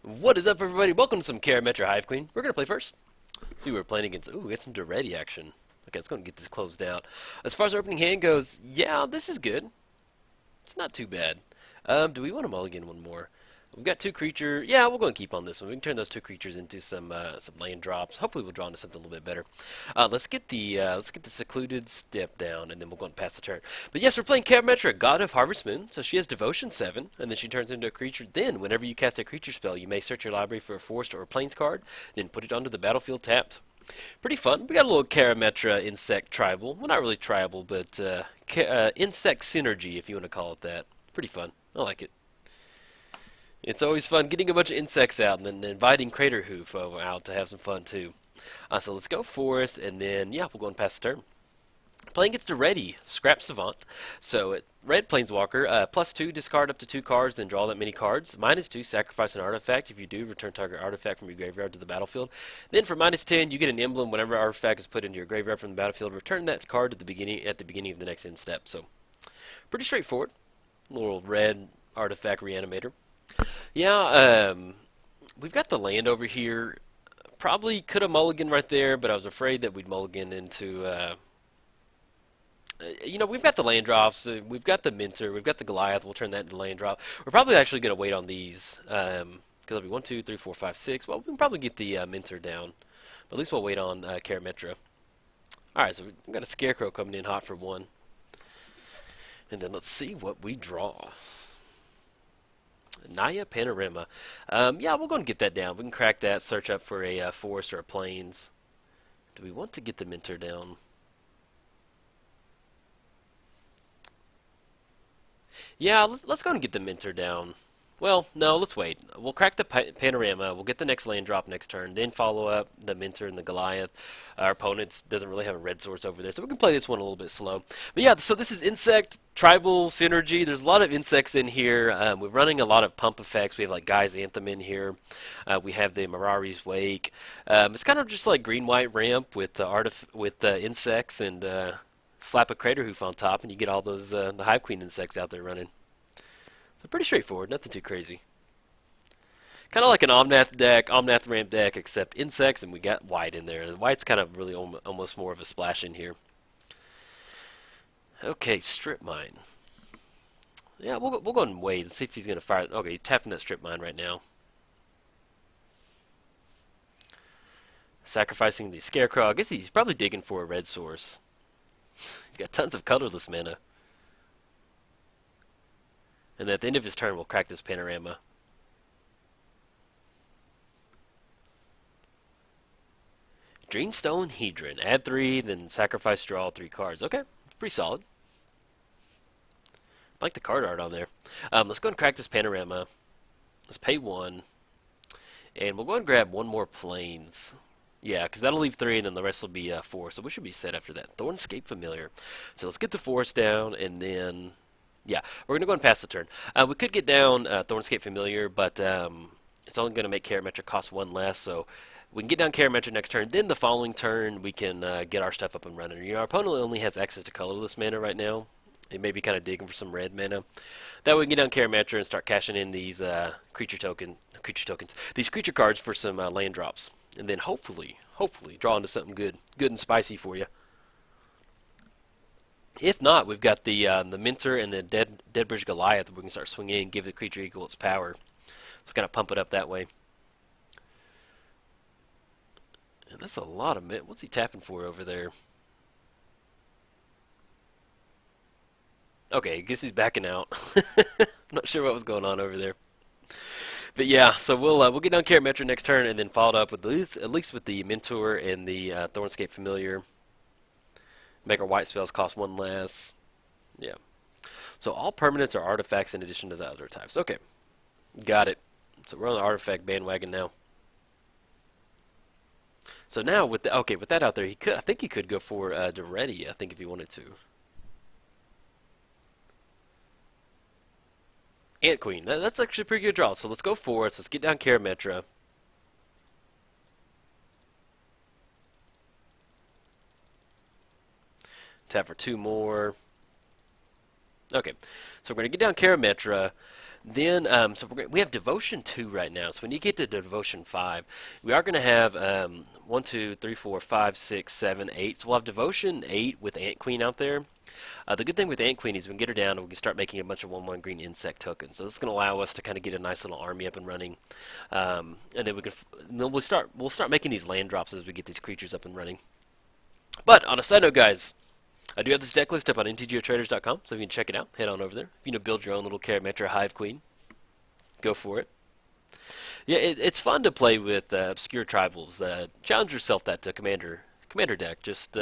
What is up, everybody? Welcome to some Karametra Hive Queen. We're going to play first. See what we're playing against. Ooh, we got some Daretti action. Okay, let's go and get this closed out. As far as our opening hand goes, yeah, this is good. It's not too bad. Do we want to mulligan one more? We've got two creature. Yeah, we'll go and keep on this one. We can turn those two creatures into some land drops. Hopefully, we'll draw into something a little bit better. Let's get the secluded step down, and then we'll go and pass the turn. But yes, we're playing Karametra, God of Harvest Moon. So she has Devotion 7, and then she turns into a creature. Then, whenever you cast a creature spell, you may search your library for a forest or a plains card, then put it onto the battlefield tapped. Pretty fun. We got a little Karametra insect tribal. Well, not really tribal, but insect synergy, if you want to call it that. Pretty fun. I like it. It's always fun getting a bunch of insects out and then inviting Crater Hoof out to have some fun too. So let's go Forest, and then, yeah, we'll go and pass the turn. Playing against Daretti, Scrap Savant. So, red Planeswalker, +2, discard up to 2 cards, then draw that many cards. -2, sacrifice an artifact. If you do, return target artifact from your graveyard to the battlefield. Then for -10, you get an emblem. Whenever artifact is put into your graveyard from the battlefield, return that card at the beginning of the next end step. So, pretty straightforward. Little red artifact reanimator. Yeah, we've got the land over here. Probably could have mulligan right there, but I was afraid that we'd mulligan into, we've got the land drops, we've got the Minter, we've got the Goliath, we'll turn that into land drop. We're probably actually going to wait on these, because it'll be 1, 2, 3, 4, 5, 6. Well, we can probably get the Minter down, but at least we'll wait on Karametra. Alright, so we've got a Scarecrow coming in hot for 1. And then let's see what we draw. Naya Panorama. Yeah, we'll go and get that down. We can crack that, search up for a forest or a plains. Do we want to get the Minter down? Yeah, let's go and get the Minter down. Well, no, let's wait. We'll crack the Panorama. We'll get the next land drop next turn. Then follow up the Minter and the Goliath. Our opponent doesn't really have a red source over there, so we can play this one a little bit slow. But yeah, so this is Insect Tribal Synergy. There's a lot of insects in here. We're running a lot of pump effects. We have like Guy's Anthem in here. We have the Mirari's Wake. It's kind of just like green-white ramp with insects and slap a Crater Hoof on top, and you get all those the Hive Queen insects out there running. So pretty straightforward, nothing too crazy. Kind of like an Omnath ramp deck, except insects, and we got white in there. The white's kind of really almost more of a splash in here. Okay, Strip Mine. Yeah, we'll go and wait and see if he's going to fire. Okay, he's tapping that Strip Mine right now. Sacrificing the Scarecrow. I guess he's probably digging for a red source. He's got tons of colorless mana. And at the end of his turn, we'll crack this Panorama. Dreamstone Hedron. Add 3, then sacrifice, draw 3 cards. Okay, pretty solid. I like the card art on there. Let's go and crack this Panorama. Let's pay 1. And we'll go and grab 1 more Plains. Yeah, because that'll leave 3, and then the rest will be 4. So we should be set after that. Thornscape Familiar. So let's get the forest down, and then... yeah, we're going to go and pass the turn. We could get down Thornscape Familiar, but it's only going to make Karametra cost 1 less, so we can get down Karametra next turn. Then the following turn, we can get our stuff up and running. You know, our opponent only has access to colorless mana right now. He may be kind of digging for some red mana. That way we can get down Karametra and start cashing in these these creature cards for some land drops. And then hopefully draw into something good and spicy for you. If not, we've got the Minter and the Deadbridge Goliath that we can start swinging and give the creature equal its power. So kind of pump it up that way. And that's a lot of what's he tapping for over there? Okay, I guess he's backing out. Not sure what was going on over there. But yeah, so we'll get down Karametra next turn and then follow it up with at least with the Mentor and the Thornscape Familiar. Make our white spells cost 1 less. Yeah. So all permanents are artifacts in addition to the other types. Okay. Got it. So we're on the artifact bandwagon now. So now with that out there, I think he could go for Daretti, I think, if he wanted to. Ant Queen. That's actually a pretty good draw. So let's go Forest. Let's get down Karametra. Tap for 2 more. Okay, so we're going to get down Karametra. Then, so we have Devotion 2 right now. So when you get to Devotion 5, we are going to have 1, 2, 3, 4, 5, 6, 7, 8. So we'll have Devotion 8 with Ant Queen out there. The good thing with Ant Queen is we can get her down and we can start making a bunch of 1/1 green insect tokens. So this is going to allow us to kind of get a nice little army up and running. And then we'll start making these land drops as we get these creatures up and running. But on a side note, guys, I do have this deck list up on MTGOTraders.com, so if you can check it out, head on over there. If you build your own little Karametra Hive Queen, go for it. Yeah, it's fun to play with obscure tribals. Challenge yourself that to commander deck. Just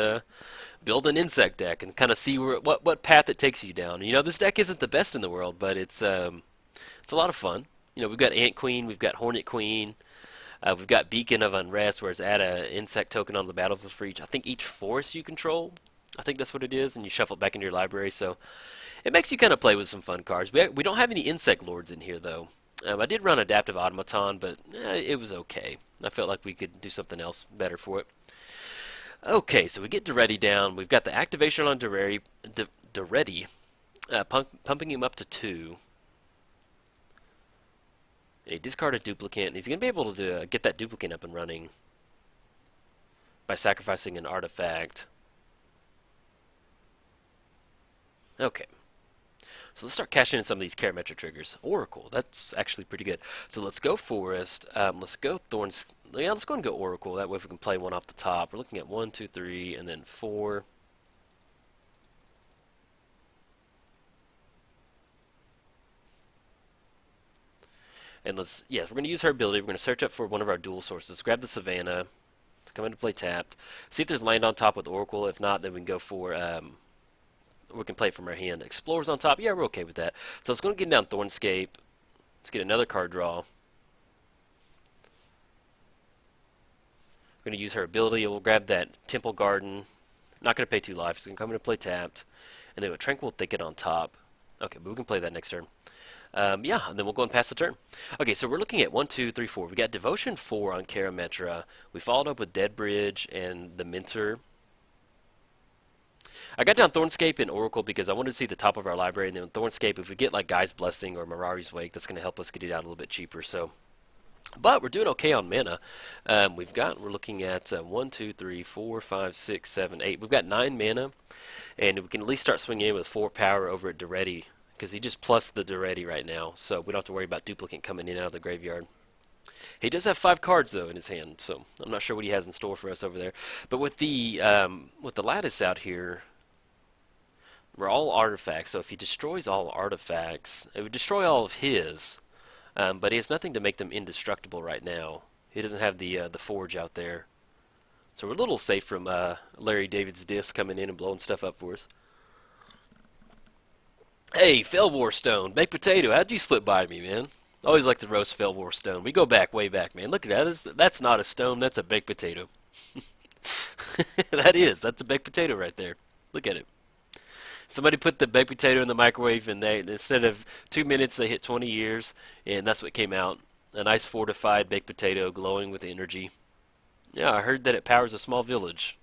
build an insect deck and kind of see what path it takes you down. This deck isn't the best in the world, but it's a lot of fun. We've got Ant Queen, we've got Hornet Queen, we've got Beacon of Unrest, where it's add an insect token on the battlefield for each forest you control. I think that's what it is, and you shuffle it back into your library. So it makes you kind of play with some fun cards. We don't have any insect lords in here though. I did run Adaptive Automaton, but it was okay. I felt like we could do something else better for it. Okay, so we get Daretti down. We've got the activation on Daretti, pumping him up to 2. He discard a duplicate, and he's going to be able to get that duplicate up and running by sacrificing an artifact. Okay. So let's start cashing in some of these Karametra triggers. Oracle, that's actually pretty good. So let's go Forest. Let's go Thorns. Yeah, let's go and go Oracle. That way we can play one off the top. We're looking at 1, 2, 3, and then 4. And we're going to use her ability. We're going to search up for one of our dual sources. Grab the Savannah. Come into play tapped. See if there's land on top with Oracle. If not, then we can go for we can play it from our hand. Explorers on top. Yeah, we're okay with that. So let's go and get down Thornscape. Let's get another card draw. We're going to use her ability. We'll grab that Temple Garden. Not going to pay 2 life. It's going to come into play tapped. And then with Tranquil Thicket on top. Okay, but we can play that next turn. Yeah, and then we'll go and pass the turn. Okay, so we're looking at 1, 2, 3, 4. We got Devotion 4 on Karametra. We followed up with Dead Bridge and the Mentor. I got down Thornscape and Oracle because I wanted to see the top of our library, and then Thornscape, if we get like Guy's Blessing or Mirari's Wake, that's going to help us get it out a little bit cheaper. So, but we're doing okay on mana. We're looking at 1, 2, 3, 4, 5, 6, 7, 8. We've got 9 mana, and we can at least start swinging in with 4 power over at Daretti because he just plus the Daretti right now, so we don't have to worry about duplicate coming in and out of the graveyard. He does have 5 cards though in his hand, so I'm not sure what he has in store for us over there. But with the lattice out here. We're all artifacts, so if he destroys all artifacts, it would destroy all of his, but he has nothing to make them indestructible right now. He doesn't have the forge out there. So we're a little safe from Larry David's disc coming in and blowing stuff up for us. Hey, Felwar Stone, Baked Potato, how'd you slip by me, man? Always like to roast Felwar Stone. We go back, way back, man. Look at that. That's not a stone, that's a baked potato. That's a baked potato right there. Look at it. Somebody put the baked potato in the microwave, and instead of 2 minutes, they hit 20 years, and that's what came out. A nice fortified baked potato glowing with energy. Yeah, I heard that it powers a small village.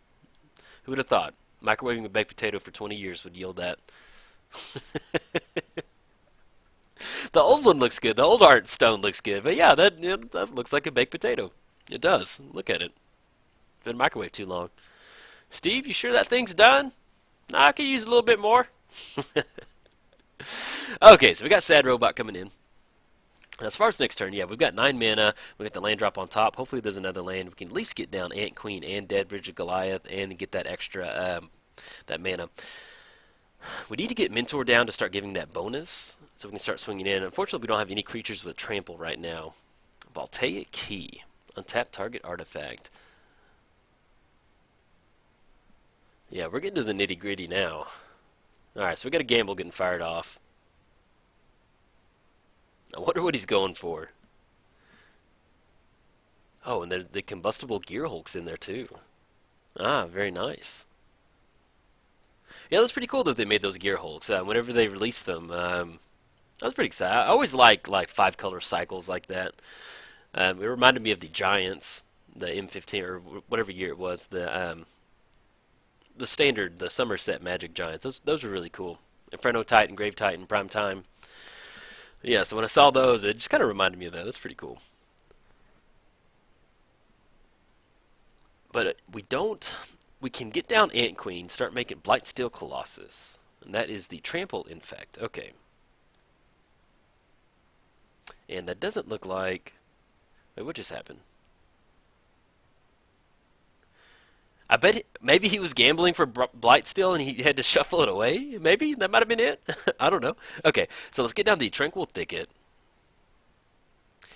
Who would have thought? Microwaving a baked potato for 20 years would yield that. The old one looks good. The old art stone looks good. But yeah, that looks like a baked potato. It does. Look at it. Been microwaved too long. Steve, you sure that thing's done? Nah, I could use a little bit more. Okay, so we got Sad Robot coming in. And as far as next turn, yeah, we've got 9 mana. We got the land drop on top. Hopefully there's another land. We can at least get down Ant Queen and Dead Bridge of Goliath and get that extra that mana. We need to get Mentor down to start giving that bonus so we can start swinging in. Unfortunately, we don't have any creatures with trample right now. Voltaic Key. Untap target artifact. Yeah, we're getting to the nitty-gritty now. Alright, so we got a gamble getting fired off. I wonder what he's going for. Oh, and the combustible Gear Hulk's in there too. Ah, very nice. Yeah, that's pretty cool that they made those Gear Hulks. Whenever they released them, I was pretty excited. I always like 5-color cycles like that. It reminded me of the Giants, the M15 or whatever year it was. The standard, the Somerset Magic Giants. Those were really cool. Inferno Titan, Grave Titan, Prime Time. Yeah, so when I saw those, it just kind of reminded me of that. That's pretty cool. But we don't. We can get down Ant Queen, start making Blightsteel Colossus. And that is the Trample Infect. Okay. And that doesn't look like. Wait, what just happened? I bet maybe he was gambling for Blightsteel and he had to shuffle it away. Maybe that might have been it. I don't know. Okay, so let's get down the Tranquil Thicket.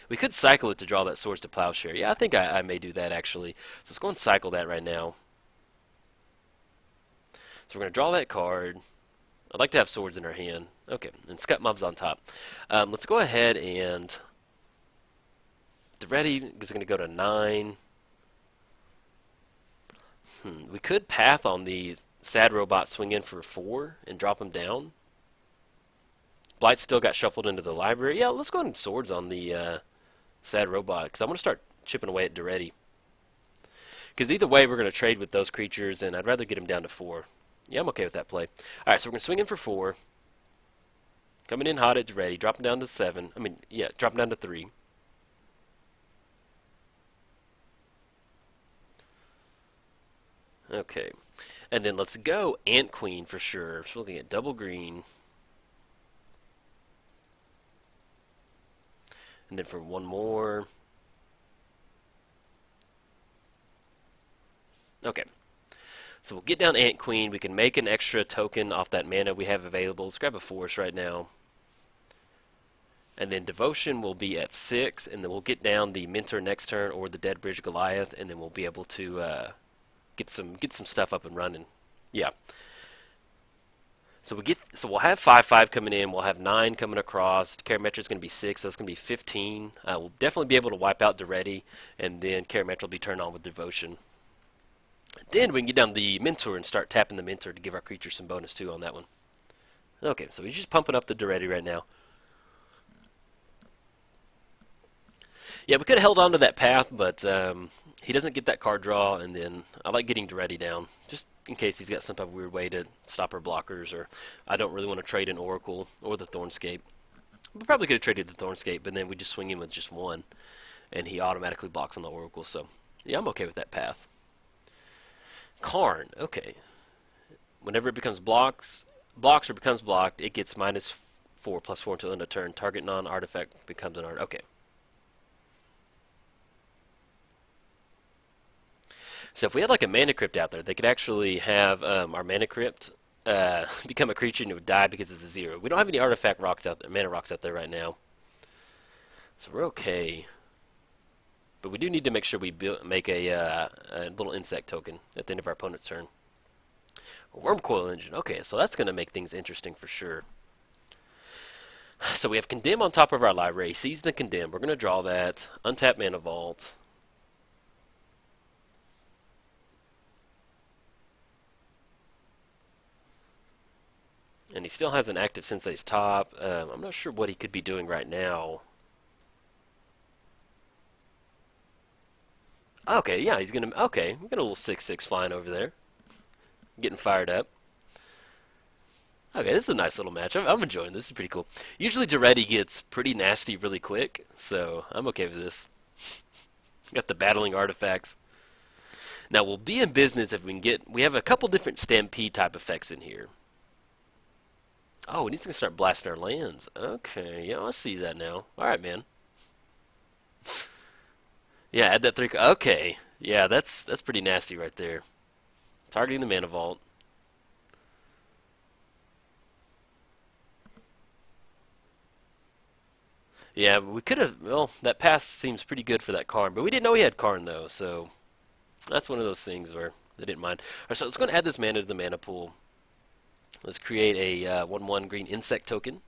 We could cycle it to draw that Swords to Plowshare. Yeah, I think I may do that actually. So let's go and cycle that right now. So we're going to draw that card. I'd like to have swords in our hand. Okay, and Scut Mob's on top. Let's go ahead and Daretti is going to go to 9. We could path on these Sad Robot, swing in for 4 and drop them down. Blight still got shuffled into the library. Yeah, let's go ahead and swords on the Sad Robot because I want to start chipping away at Daretti. Because either way, we're going to trade with those creatures, and I'd rather get him down to 4. Yeah, I'm okay with that play. All right, so we're going to swing in for 4. Coming in hot at Daretti, dropping down to 7. Dropping down to 3. Okay, and then let's go Ant Queen for sure. So we're looking at double green. And then for one more. Okay. So we'll get down Ant Queen. We can make an extra token off that mana we have available. Let's grab a force right now. And then Devotion will be at 6, and then we'll get down the Mentor next turn or the Dead Bridge Goliath, and then we'll be able to get some stuff up and running. Yeah. So we'll have 5/5 coming in. We'll have 9 coming across. Karametra is going to be 6. So that's going to be 15. We'll definitely be able to wipe out Daretti, and then Karametra will be turned on with Devotion. Then we can get down the Mentor and start tapping the Mentor to give our creatures some bonus too on that one. Okay, so he's just pumping up the Daretti right now. Yeah, we could have held on to that path, but he doesn't get that card draw, and then I like getting Daretti down, just in case he's got some type of weird way to stop our blockers, or I don't really want to trade an Oracle or the Thornscape. We probably could have traded the Thornscape, but then we just swing him with just 1, and he automatically blocks on the Oracle, so yeah, I'm okay with that path. Karn, okay. Whenever it becomes blocks or becomes blocked, it gets -4 +4 until end of turn. Target non-artifact becomes an art. Okay. So if we had like a Mana Crypt out there, they could actually have our Mana Crypt become a creature and it would die because it's a 0. We don't have any artifact rocks out there, mana rocks out there right now, so we're okay. But we do need to make sure we make a little insect token at the end of our opponent's turn. A Wormcoil Engine. Okay, so that's going to make things interesting for sure. So we have Condemn on top of our library. Seize the Condemn. We're going to draw that. Untap Mana Vault. And he still has an active Sensei's Top. I'm not sure what he could be doing right now. Okay, yeah, he's gonna. Okay, we got a little 6/6 flying over there, getting fired up. Okay, this is a nice little match. I'm enjoying this. This is pretty cool. Usually Daretti gets pretty nasty really quick, so I'm okay with this. Got the battling artifacts. Now we'll be in business if we can get. We have a couple different Stampede type effects in here. Oh, and he's gonna start blasting our lands. Okay, yeah, I see that now. All right, man. Yeah, add that 3. Okay, yeah, that's pretty nasty right there. Targeting the Mana Vault. Yeah, we could have. Well, that pass seems pretty good for that Karn, but we didn't know he had Karn though, so that's one of those things where they didn't mind. All right, so let's go and add this mana to the mana pool. Let's create a 1/1 green insect token.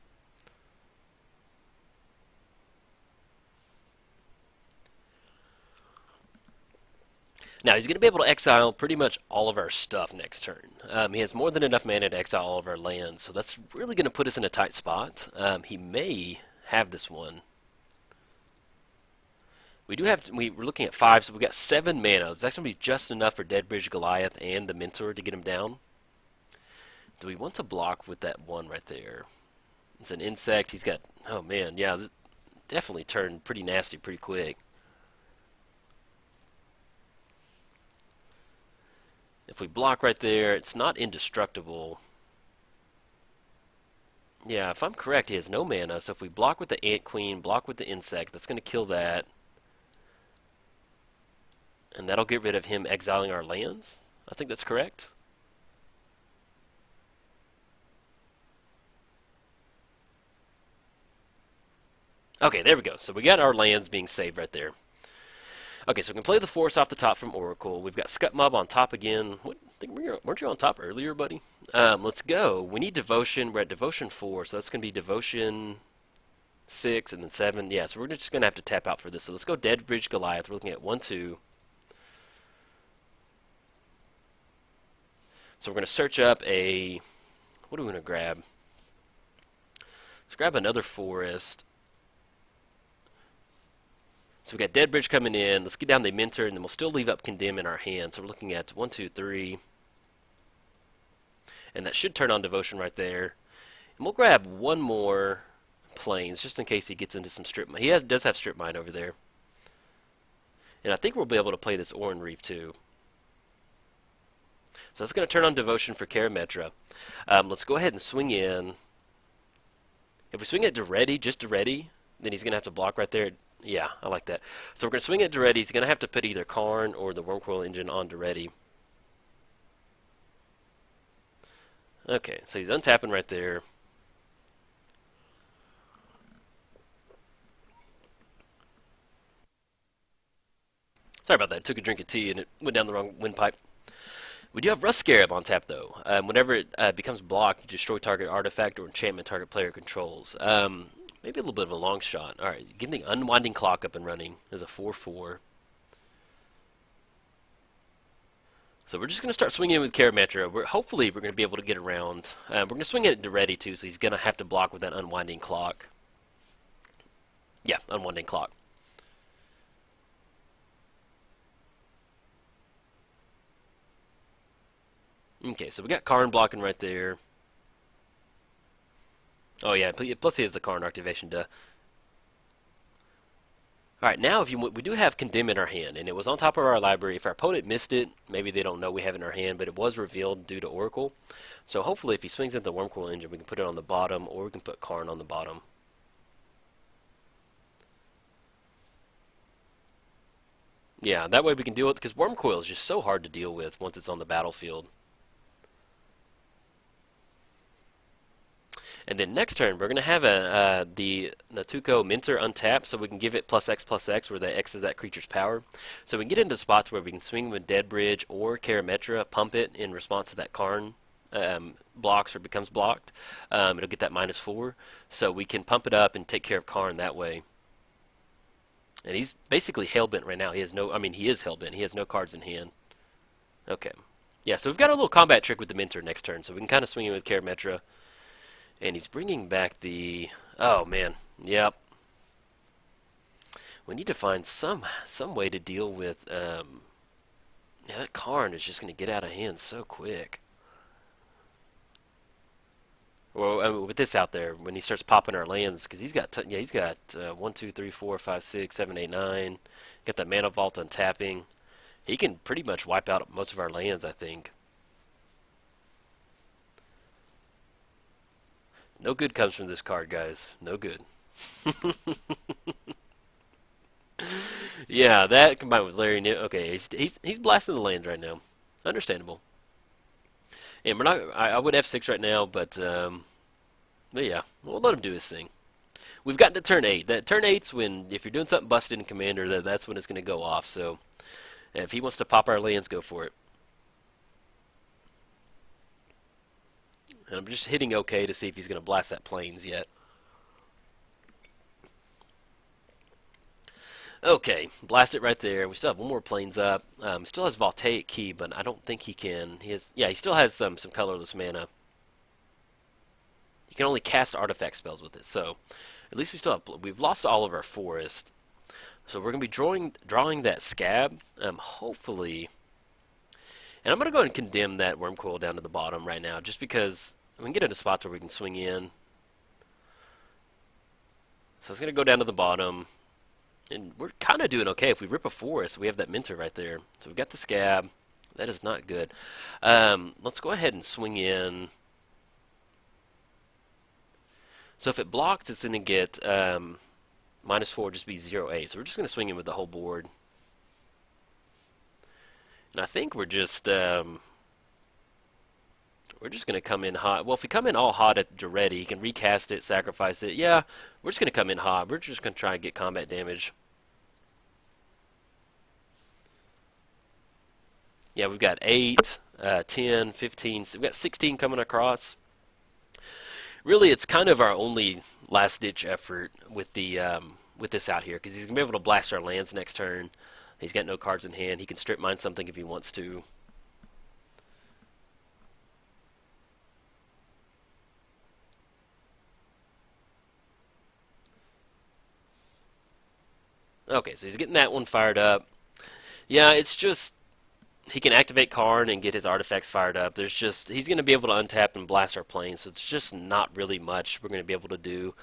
Now, he's going to be able to exile pretty much all of our stuff next turn. He has more than enough mana to exile all of our lands, so that's really going to put us in a tight spot. He may have this one. We do have. We're looking at 5, so we got 7 mana. That's going to be just enough for Dead Bridge Goliath and the Mentor to get him down. Do we want to block with that 1 right there? It's an insect. He's got, oh man, yeah, definitely turned pretty nasty pretty quick. If we block right there, it's not indestructible. Yeah, if I'm correct, he has no mana, so if we block with the Ant Queen, block with the insect, that's going to kill that. And that'll get rid of him exiling our lands. I think that's correct. Okay, there we go. So we got our lands being saved right there. Okay, so we can play the force off the top from Oracle. We've got Scut Mob on top again. What? Weren't you on top earlier, buddy? Let's go. We need Devotion. We're at Devotion 4, so that's going to be Devotion 6 and then 7. Yeah, so we're just going to have to tap out for this. So let's go Dead Bridge Goliath. We're looking at 1, 2. So we're going to search up a... What are we going to grab? Let's grab another forest. So we got Dead Bridge coming in. Let's get down the Mentor, and then we'll still leave up Condemn in our hand. So we're looking at 1, 2, 3. And that should turn on Devotion right there. And we'll grab one more Plains, just in case he gets into some Strip Mine. He does have Strip Mine over there. And I think we'll be able to play this Oran Reef too. So that's going to turn on Devotion for Karametra. Let's go ahead and swing in. If we swing it Daretti, just Daretti, then he's going to have to block right there. Yeah, I like that. So we're going to swing it Daretti. He's going to have to put either Karn or the Wormcoil Engine on Daretti. Okay, so he's untapping right there. Sorry about that. I took a drink of tea and it went down the wrong windpipe. We do have Rust Scarab on tap, though. Whenever it becomes blocked, you destroy target artifact or enchantment target player controls. Maybe a little bit of a long shot. All right, getting the Unwinding Clock up and running is a 4/4. So we're just going to start swinging in with Karametra. Hopefully we're going to be able to get around. We're going to swing it into Ready too, so he's going to have to block with that Unwinding Clock. Yeah, Unwinding Clock. Okay, so we got Karn blocking right there. Oh yeah, plus he has the Karn activation, duh. Alright, now if we do have Condemn in our hand, and it was on top of our library. If our opponent missed it, maybe they don't know we have it in our hand, but it was revealed due to Oracle. So hopefully if he swings at the Wormcoil Engine, we can put it on the bottom, or we can put Karn on the bottom. Yeah, that way we can deal with it, because Wormcoil is just so hard to deal with once it's on the battlefield. And then next turn, we're going to have the Natuko Mentor untapped, so we can give it +X/+X, where the X is that creature's power. So we can get into spots where we can swing with Dead Bridge or Karametra, pump it in response to that Karn blocks or becomes blocked. It'll get that -4. So we can pump it up and take care of Karn that way. And he's basically hellbent right now. He has no, I mean, he is hellbent. He has no cards in hand. Okay. Yeah, so we've got a little combat trick with the Mentor next turn, so we can kind of swing in with Karametra. And he's bringing back the... Oh, man. Yep. We need to find some way to deal with... Yeah, that Karn is just going to get out of hand so quick. Well, I mean, with this out there, when he starts popping our lands, because he's got... yeah, he's got 1, 2, 3, 4, 5, 6, 7, 8, 9. Got that Mana Vault untapping. He can pretty much wipe out most of our lands, I think. No good comes from this card, guys. No good. Yeah, that combined with Larry. Okay, he's blasting the lands right now. Understandable. And we're not. I would F6 right now, but yeah, we'll let him do his thing. We've gotten to turn 8. That turn 8's when if you're doing something busted in Commander, that's when it's going to go off. So if he wants to pop our lands, go for it. And I'm just hitting OK to see if he's going to blast that Plains yet. Okay, blast it right there. We still have one more Plains up. Still has Voltaic Key, but I don't think he can. Yeah, he still has some colorless mana. You can only cast artifact spells with it, so at least we've lost all of our forest. So we're going to be drawing that Scab, hopefully. And I'm going to go ahead and condemn that Wormcoil down to the bottom right now, just because we can get into spots where we can swing in. So it's going to go down to the bottom. And we're kind of doing okay. If we rip a forest, we have that Mentor right there. So we've got the Scab. That is not good. Let's go ahead and swing in. So if it blocks, it's going to get -4, just be 0-8. So we're just going to swing in with the whole board. And I think we're just going to come in hot. Well, if we come in all hot at Daretti, he can recast it, sacrifice it. Yeah, we're just going to come in hot. We're just going to try and get combat damage. Yeah, we've got 8, 10, 15. We've got 16 coming across. Really, it's kind of our only last-ditch effort with the with this out here, because he's going to be able to blast our lands next turn. He's got no cards in hand. He can strip mine something if he wants to. Okay, so he's getting that one fired up. Yeah, it's just he can activate Karn and get his artifacts fired up. There's just he's going to be able to untap and blast our planes, so it's just not really much we're going to be able to do.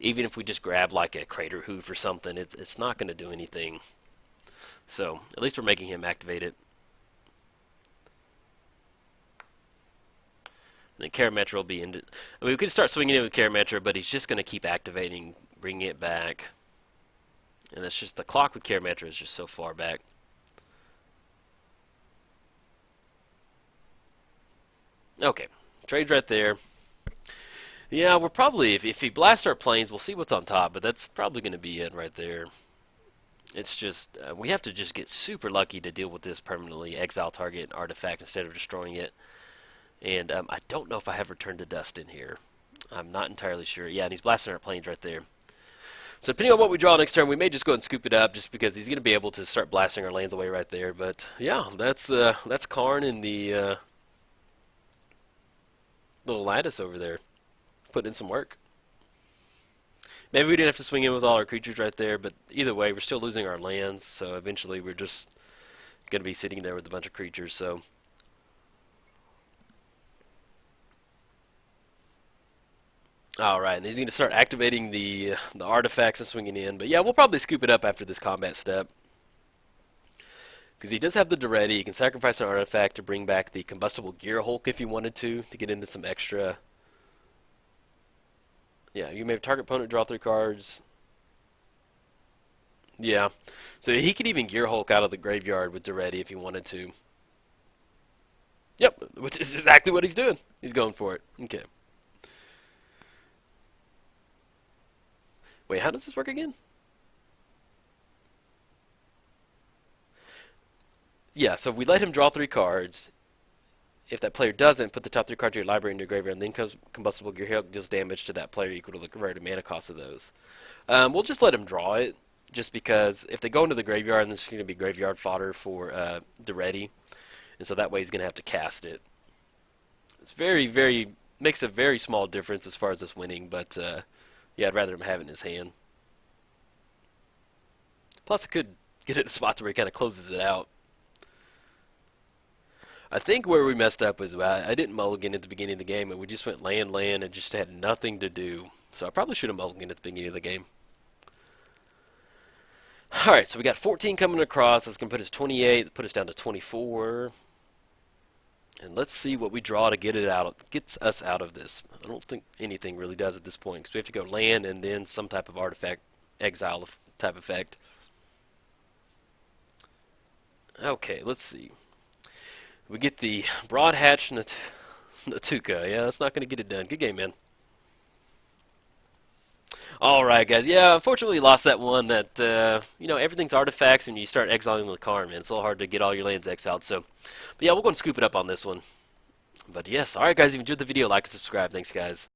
Even if we just grab like a Crater Hoof or something, it's not going to do anything. So at least we're making him activate it. And then Karametra will be into. I mean, we could start swinging in with Karametra, but he's just going to keep activating, bringing it back. And that's just the clock with Karametra is just so far back. Okay, trade's right there. Yeah, we're probably, if he blasts our planes, we'll see what's on top, but that's probably going to be it right there. It's just, we have to just get super lucky to deal with this permanently, exile target artifact instead of destroying it. And I don't know if I have Return to Dust in here. I'm not entirely sure. Yeah, and he's blasting our planes right there. So depending on what we draw next turn, we may just go ahead and scoop it up, just because he's going to be able to start blasting our lands away right there. But yeah, that's Karn in the little lattice over there, putting in some work. Maybe we didn't have to swing in with all our creatures right there, but either way, we're still losing our lands. So eventually, we're just going to be sitting there with a bunch of creatures. So. Alright, and he's going to start activating the artifacts and swinging in. But yeah, we'll probably scoop it up after this combat step. Because he does have the Daretti. He can sacrifice an artifact to bring back the Combustible Gear Hulk if he wanted to get into some extra. Yeah, you may have target opponent draw 3 cards. Yeah, so he could even Gear Hulk out of the graveyard with Daretti if he wanted to. Yep, which is exactly what he's doing. He's going for it. Okay. Wait, how does this work again? Yeah, so if we let him draw 3 cards, if that player doesn't, put the top 3 cards of your library into your graveyard, and then Combustible Gear Hulk deals damage to that player equal to the converted mana cost of those. We'll just let him draw it, just because if they go into the graveyard, then it's going to be graveyard fodder for Daretti, and so that way he's going to have to cast it. It's makes a very small difference as far as us winning, but yeah, I'd rather him have it in his hand. Plus, it could get it in a spot where he kind of closes it out. I think where we messed up was I didn't mulligan at the beginning of the game, and we just went land, and just had nothing to do. So I probably should have mulliganed at the beginning of the game. Alright, so we got 14 coming across. That's going to put us 28, put us down to 24. And let's see what we draw to gets us out of this. I don't think anything really does at this point, because we have to go land and then some type of artifact, exile type effect. Okay, let's see. We get the Broadhatch Natuka. Yeah, that's not going to get it done. Good game, man. Alright, guys. Yeah, unfortunately, we lost that one. That, everything's artifacts, and you start exiling with Karn, man. It's a little hard to get all your lands exiled. So, but yeah, we'll go and scoop it up on this one. But yes, alright, guys. If you enjoyed the video, like and subscribe. Thanks, guys.